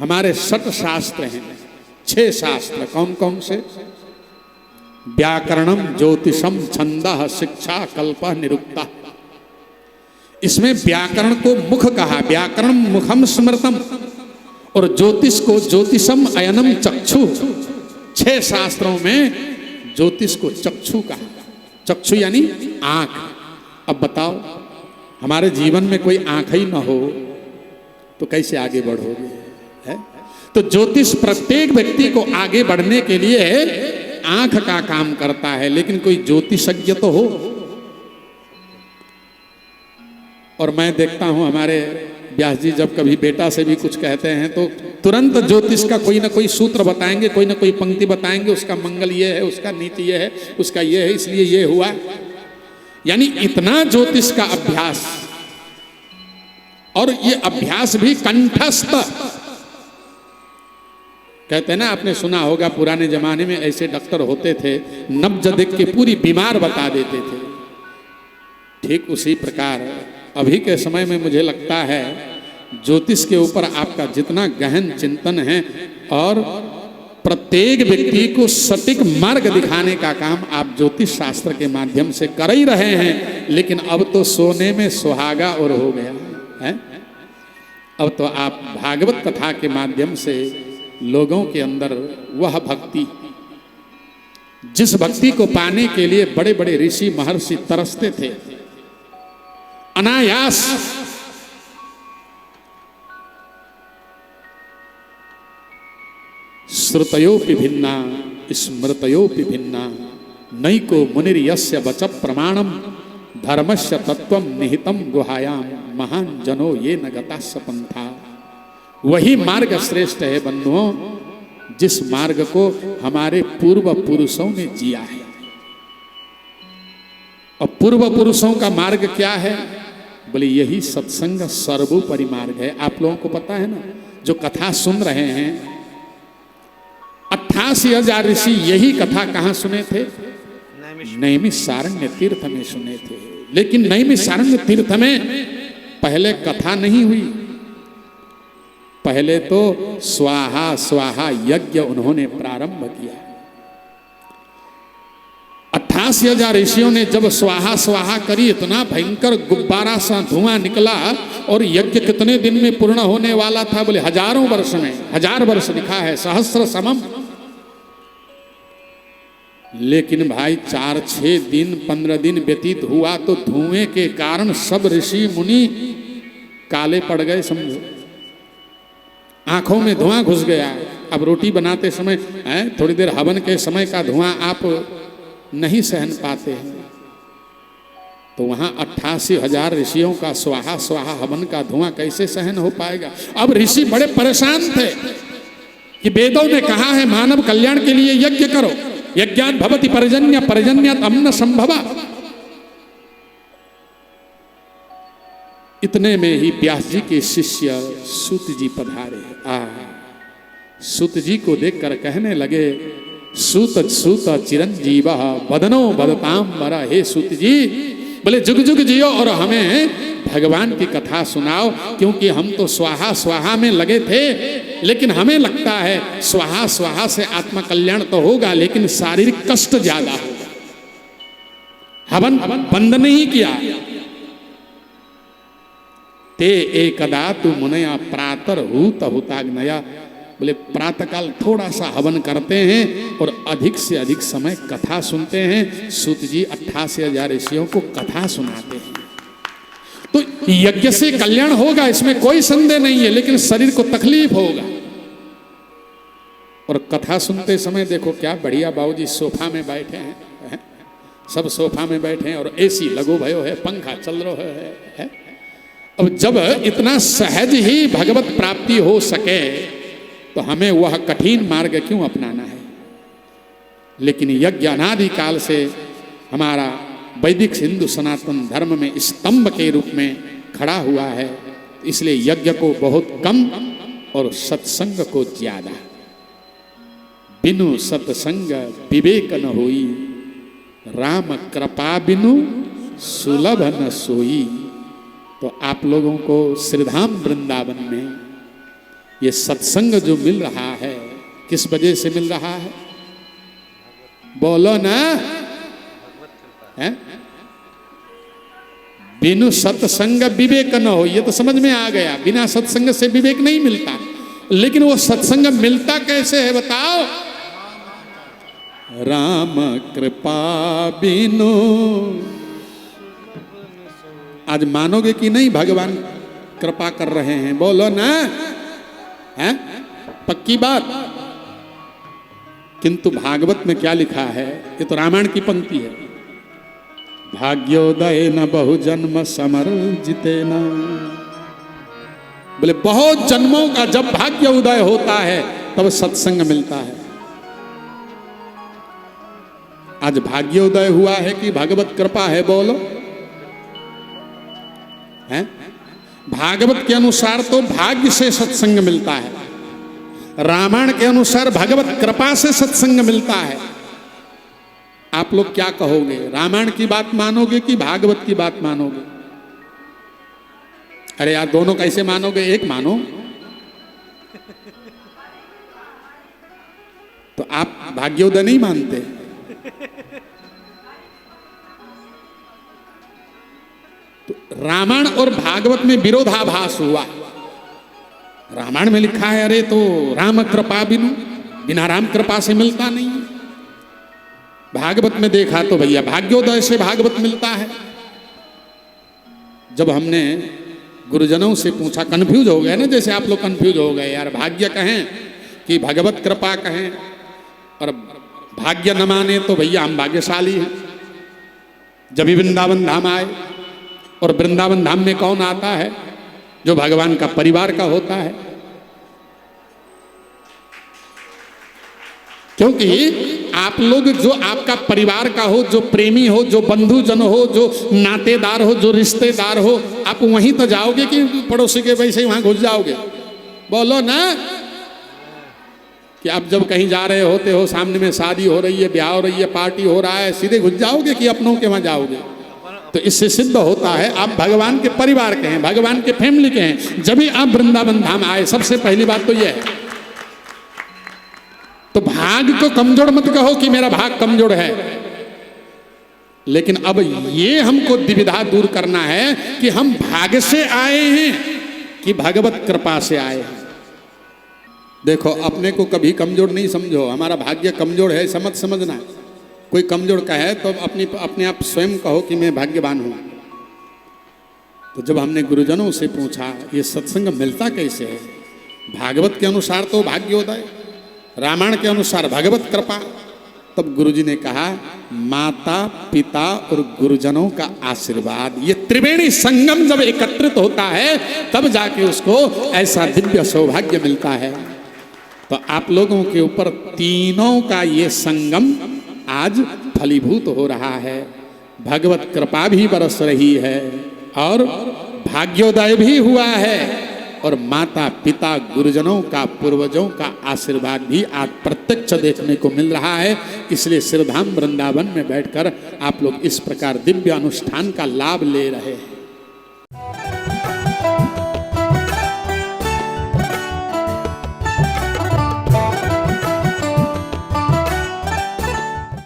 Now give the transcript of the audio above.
हमारे 6 शास्त्र हैं, 6 शास्त्र। कौन कौन से? व्याकरणम, ज्योतिषम, छंदः, शिक्षा, कल्पः, निरुक्तः। इसमें व्याकरण को मुख कहा, व्याकरण मुखम स्मृतम, और ज्योतिष को ज्योतिषम अयनम चक्षु। 6 शास्त्रों में ज्योतिष को चक्षु कहा। चक्षु यानी आंख। अब बताओ, हमारे जीवन में कोई आंख ही ना हो तो कैसे आगे बढ़ोगे? है? तो ज्योतिष प्रत्येक व्यक्ति को आगे बढ़ने के लिए आंख का काम करता है, लेकिन कोई ज्योतिषज्ञ तो हो। और मैं देखता हूं हमारे व्यास जी जब कभी बेटा से भी कुछ कहते हैं तो तुरंत ज्योतिष का कोई ना कोई सूत्र बताएंगे, कोई ना कोई पंक्ति बताएंगे, उसका मंगल ये है, उसका नीति ये है, उसका ये है, इसलिए ये हुआ। यानी इतना ज्योतिष का अभ्यास, और ये अभ्यास भी कंठस्थ। कहते हैं ना, आपने सुना होगा पुराने जमाने में ऐसे डॉक्टर होते थे, नब्ज देख के पूरी बीमार बता देते थे। ठीक उसी प्रकार अभी के समय में मुझे लगता है ज्योतिष के ऊपर आपका जितना गहन चिंतन है और प्रत्येक व्यक्ति को सटीक मार्ग दिखाने का काम आप ज्योतिष शास्त्र के माध्यम से कर ही रहे हैं। लेकिन अब तो सोने में सुहागा और हो गया है। अब तो आप भागवत कथा के माध्यम से लोगों के अंदर वह भक्ति, जिस भक्ति को पाने के लिए बड़े बड़े ऋषि महर्षि तरसते थे, अनायास श्रुतयोपि भिन्ना स्मृतयोपि भिन्ना नैको मुनिर्यस्य वच प्रमाणम धर्मस्य तत्वम निहितम गुहायाम महान जनो ये न गतास्य पंथा। वही मार्ग श्रेष्ठ है बंधुओं, जिस मार्ग को हमारे पूर्व पुरुषों ने जिया है। और पूर्व पुरुषों का मार्ग क्या है? बोले यही सत्संग सर्वोपरि मार्ग है। आप लोगों को पता है ना, जो कथा सुन रहे हैं, 88,000 ऋषि यही कथा कहाँ सुने थे? नैमिषारण्य तीर्थ में सुने थे। लेकिन नैमिषारण्य तीर्थ में पहले कथा नहीं हुई, पहले तो स्वाहा स्वाहा यज्ञ उन्होंने प्रारंभ किया। 88,000 ऋषियों ने जब स्वाहा स्वाहा करी, इतना भयंकर गुब्बारा सा धुआं निकला। और यज्ञ कितने दिन में पूर्ण होने वाला था? बोले हजारों वर्ष में। 1000 वर्ष लिखा है, सहस्र समम। लेकिन भाई 4-6 दिन 15 दिन व्यतीत हुआ तो धुएं के कारण सब ऋषि मुनि काले पड़ गए, समझो। आंखों में धुआं घुस गया। अब रोटी बनाते समय थोड़ी देर हवन के समय का धुआं आप नहीं सहन पाते हैं, तो वहां 88,000 ऋषियों का स्वाहा स्वाहा हवन का धुआं कैसे सहन हो पाएगा? अब ऋषि बड़े परेशान थे कि वेदों ने कहा है मानव कल्याण के लिए यज्ञ करो, यज्ञान भवति पर्जन्य पर्जन्यत अन्न संभवा। इतने में ही व्यास जी के शिष्य सूत जी पधारे। सूत जी को देखकर कहने लगे, सूत सूत चिरंजीव बदनो बदताम वर। हे सूत जी, बोले जुग जुग जियो और हमें भगवान की कथा सुनाओ, क्योंकि हम तो स्वाहा स्वाहा में लगे थे, लेकिन हमें लगता है स्वाहा स्वाहा से आत्मा कल्याण तो होगा, लेकिन शारीरिक कष्ट ज्यादा होगा। हवन बंद नहीं किया। ते एकदा तु मुनया प्रातर हूत हुताग्नया। बोले प्रातःकाल थोड़ा सा हवन करते हैं और अधिक से अधिक समय कथा सुनते हैं। सूत जी 88,000 ऋषियों को कथा सुनाते हैं। तो यज्ञ से कल्याण होगा, इसमें कोई संदेह नहीं है, लेकिन शरीर को तकलीफ होगा। और कथा सुनते समय देखो क्या बढ़िया बाबूजी सोफा में बैठे हैं, सब सोफा में बैठे हैं और एसी लगो भयो है, पंखा चल रहा है। अब जब इतना सहज ही भगवत प्राप्ति हो सके तो हमें वह कठिन मार्ग क्यों अपनाना है? लेकिन यज्ञ अनादि काल से हमारा वैदिक हिंदू सनातन धर्म में स्तंभ के रूप में खड़ा हुआ है, इसलिए यज्ञ को बहुत कम और सत्संग को ज्यादा। बिनु सत्संग विवेक न होई, राम कृपा बिनु सुलभ न सोई। तो आप लोगों को श्रीधाम वृंदावन में ये सत्संग जो मिल रहा है किस वजह से मिल रहा है? बोलो ना, है? बिनु सत्संग विवेक न हो, ये तो समझ में आ गया। बिना सत्संग से विवेक नहीं मिलता। लेकिन वो सत्संग मिलता कैसे है बताओ? राम कृपा बिनु। आज मानोगे कि नहीं भगवान कृपा कर रहे हैं? बोलो ना, है? पक्की बात। किंतु भागवत में क्या लिखा है? ये तो रामायण की पंक्ति है। भाग्योदय न बहु जन्म समर्जिते न। बोले बहुत जन्मों का जब भाग्य उदय होता है तब सत्संग मिलता है। आज भाग्योदय हुआ है कि भागवत कृपा है? बोलो, है? भागवत के अनुसार तो भाग्य से सत्संग मिलता है, रामायण के अनुसार भगवत कृपा से सत्संग मिलता है। आप लोग क्या कहोगे? रामायण की बात मानोगे कि भागवत की बात मानोगे? अरे यार, दोनों कैसे मानोगे? एक मानो। तो आप भाग्योदय नहीं मानते? तो रामायण और भागवत में विरोधाभास हुआ। रामायण में लिखा है अरे तो राम कृपा बिनु, बिना राम कृपा से मिलता नहीं। भागवत में देखा तो भैया भाग्योदय से भागवत मिलता है। जब हमने गुरुजनों से पूछा, कंफ्यूज हो गए ना, जैसे आप लोग कंफ्यूज हो गए यार, भाग्य कहें कि भगवत कृपा कहें, और भाग्य न माने तो भैया हम भाग्यशाली हैं। जब भी वृंदावन धाम आए, और वृंदावन धाम में कौन आता है? जो भगवान का परिवार का होता है। क्योंकि आप लोग जो आपका परिवार का हो, जो प्रेमी हो, जो बंधुजन हो, जो नातेदार हो, जो रिश्तेदार हो, आप वहीं तो जाओगे कि पड़ोसी के वैसे ही वहां घुस जाओगे? बोलो ना। कि आप जब कहीं जा रहे होते हो, सामने में शादी हो रही है, ब्याह हो रही है, पार्टी हो रहा है, सीधे घुस जाओगे कि अपनों के वहां जाओगे? तो इससे सिद्ध होता है आप भगवान के परिवार के हैं, भगवान के फैमिली के हैं। जब भी आप वृंदावन धाम आए, सबसे पहली बात तो यह है। तो भाग को कमजोर मत कहो कि मेरा भाग कमजोर है। लेकिन अब ये हमको दुविधा दूर करना है कि हम भाग से आए हैं कि भगवत कृपा से आए हैं। देखो, अपने को कभी कमजोर नहीं समझो। हमारा भाग्य कमजोर है समझ समझना। कोई कमजोर कहे तो अपने आप स्वयं कहो कि मैं भाग्यवान हूं। तो जब हमने गुरुजनों से पूछा ये सत्संग मिलता कैसे है? भागवत के अनुसार तो भाग्योदय, रामायण के अनुसार भगवत कृपा। तब गुरुजी ने कहा माता पिता और गुरुजनों का आशीर्वाद, ये त्रिवेणी संगम जब एकत्रित होता है तब जाके उसको ऐसा दिव्य सौभाग्य मिलता है। तो आप लोगों के ऊपर तीनों का ये संगम आज फलीभूत हो रहा है। भगवत कृपा भी बरस रही है और भाग्योदय भी हुआ है, और माता पिता गुरुजनों का, पूर्वजों का आशीर्वाद भी आज प्रत्यक्ष देखने को मिल रहा है। इसलिए श्रीधाम वृंदावन में बैठकर आप लोग इस प्रकार दिव्य अनुष्ठान का लाभ ले रहे हैं।